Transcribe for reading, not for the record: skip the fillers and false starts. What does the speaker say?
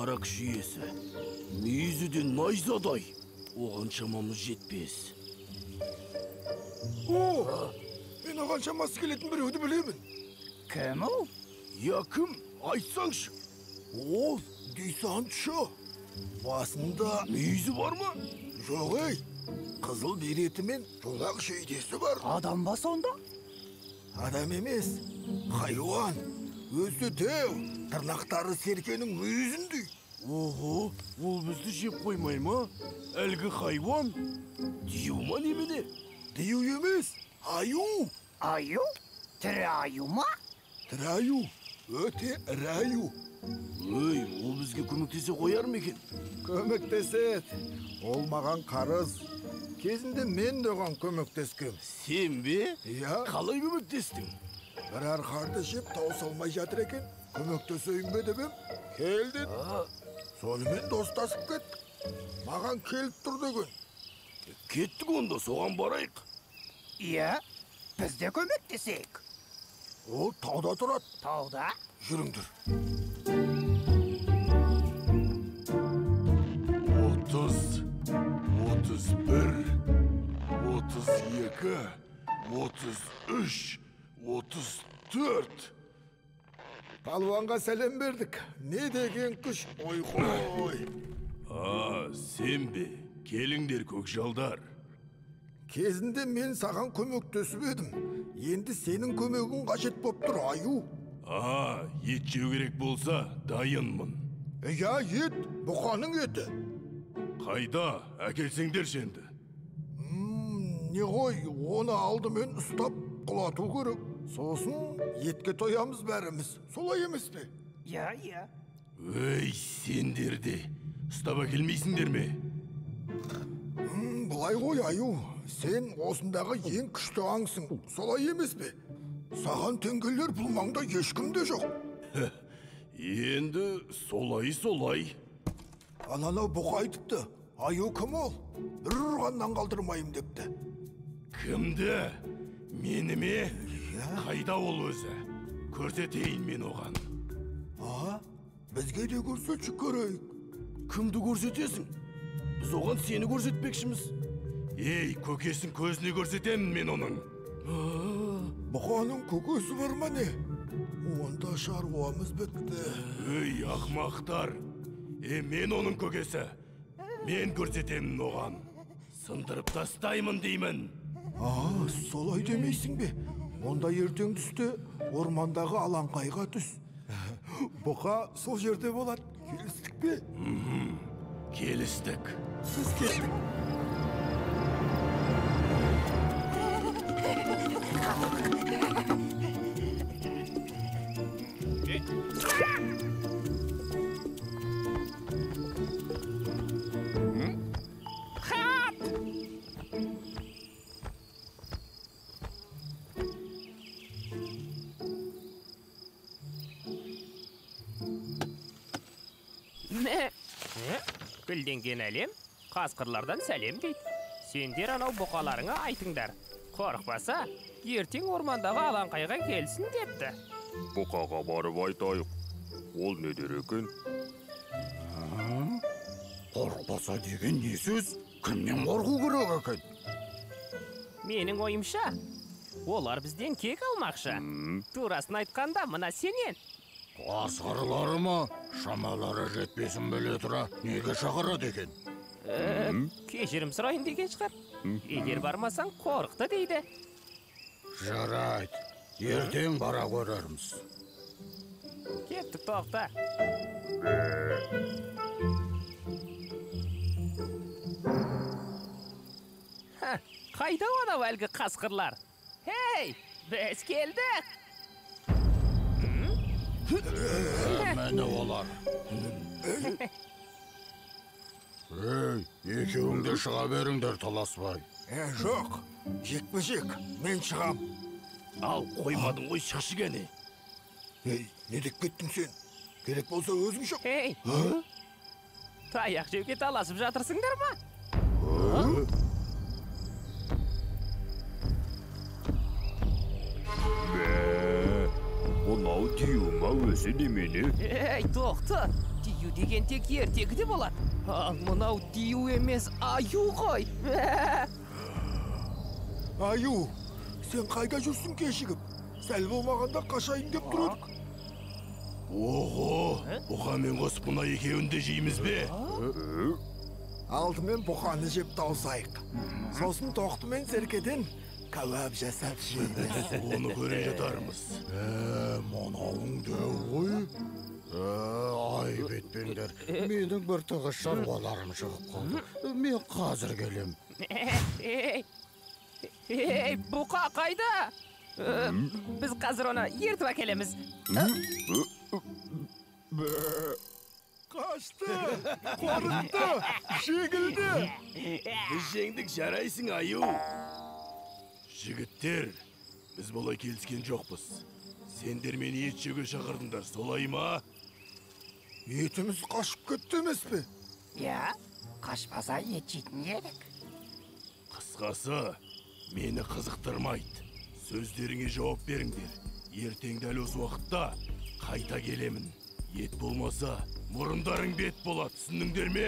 қара кіші иесі. Мүйізіден найзадай. Оған шамамыз жетпес. Мен оған шамасы келетін біреуді білемін. Кім ол? Я кім? Айтсаңшы. Ол десантшы. Басында Мүйізі бар ма? жоқ ей. Қызыл береті мен жолақ шейдесі бар. Адам ба сонда? Адам емес, хайуан. Өзі деу, тырнақтары серкенің мүйізіндей. Ого, ол бізді жеп қоймай ма? Әлгі хайуан? Дию ма немене? Дию емес, аю. Аю? Тірі аю ма? Тірі аю, өте ірі аю. Өй, ол бізге көмектесе қояр ма екен? Көмектесет. Ол маған қарыз. Кезінде мен де оған көмектескем. Сен бе? Иә. Қалай көмектестің? Бір арқарды жеп тау салмай жатыр екен. Көмектесейін бе деп ем. Келді. Сонымен достасып кеттік. Маған келіп тұр деген. Кеттік онда, соған барайық. Иә, біз де көмектесек. Ол тауда тұрады. Тауда? Жүріңдір. 30, 31, 32, 33, 34. Палуанға сәлем бердік. Не деген күш, ой-хой. Сен бе? Келіңдер көкжалдар. Кезінде мен саған көмектесіп едім. Енді сенің көмегің қажет боп тұр, аю. Ет жеу керек болса, дайынмын. Я ет, бұқаның еті. Қайда? Әкелсеңдер шенді. Не ғой, оны алдымен ұстап құлату керек. Сосын етке тоямыз бәріміз. Солай емес пе? Иә. Өй, сендер де. Ұстап әкелмейсіңдер ме? Бұлай ғой, аю. Сен осындағы ең күшті аңсың. Солай емес пе? Саған тенгелер бұл маңда ешкім де жоқ. Енді солай. Анау бұқа айтыпты. Аю кім ол? Бір ұрғаннан қалдырмайым депті. Кімді? Мені ме? Қайда ол өзі? Көрсетейін мен оған. Бізге де көрсетші көрейік. Кімді көрсетесің? Біз оған сені көрсетпекшіміз. Ей, көкесін көзіне көрсетемін мен оның. Бұқаның көкесі бар ма не? Онда шаруамыз бітті. Өй, ақмақтар. Мен оның көкесі. Мен көрсетемін оған. Сындырып тастаймын деймін. Солай демейсің бе? Онда ертең түсте ормандағы алаңқайға түс. Бұқа сол жерде болады. Келістік пе? Келістік. Біз кеттік. Гүлденген әлем қасқырлардан сәлем дейді. Сендер анау бұқаларыңа айтыңдар. Қорықпаса, ертең ормандағы алаңқайға келсін депті. Бұқаға барып айтайық. Ол не дер екен? Қорықпаса деген не сөз? Кімнен қорқу керек екен? Менің ойымша, олар бізден кек алмақшы. Турасын айтқанда, мына сенен. Қасқырлары ма? Шамалары жетпесін біле тұра, неге шақырады екен? Кешірім сұрайын деген шығар. Егер бармасаң қорықты дейді. Жарайды, ертең бара көрерміз. Кеттік, тоқта. Қайда анау әлгі қасқырлар? Хей, біз келдік. Мені олар. Екеуіңде шыға беріңдер таласпай. Жоқ, жекпе-жек, мен шығам. Ал, қоймадың ғой, шықшы кәне. Не деп кеттің сен? Керек болса өзің шық. Хей, таяқ жеуге таласып жатырсыңдар ма? Мынау Дию ма өзі немене? Ей, тоқты, аю деген тек ертегіде болады. Ал мынау дию емес, аю ғой. Аю, сен қайда жүрсің кешігіп? Сәл болмағанда қашайын деп тұр едік. Ого, бұқамен қосып мына екеуін де жейміз бе? Алдымен бұқаны жеп таусайық. Сосын тоқтымен серкеден кәуап жасап жейміз. Оны көре жатармыз. Мынауың дәу ғой. Ай бетпеңдер, менің бір тығыз шаруаларым шығып қалды. Мен қазір келем. Ей, бұқа қайда? Біз қазір оны ертіп әкелеміз. Қашты, қорытты, жегілді. Біз жеңдік, жарайсың, аю. Жігіттер, біз болай келіскен жоқпыз. Сендер мені ет жеуге шақырдыңдар, солай ма? Етіміз қашып кетті емес пе? Иә, қашпаса ет жейтін едік. Қысқасы, мені қызықтырмайды. Сөздеріңе жауап беріңдер. Ертең дәл осы уақытта қайта келемін. Ет болмаса, мұрындарың бет болады, түсіндіңдер ме?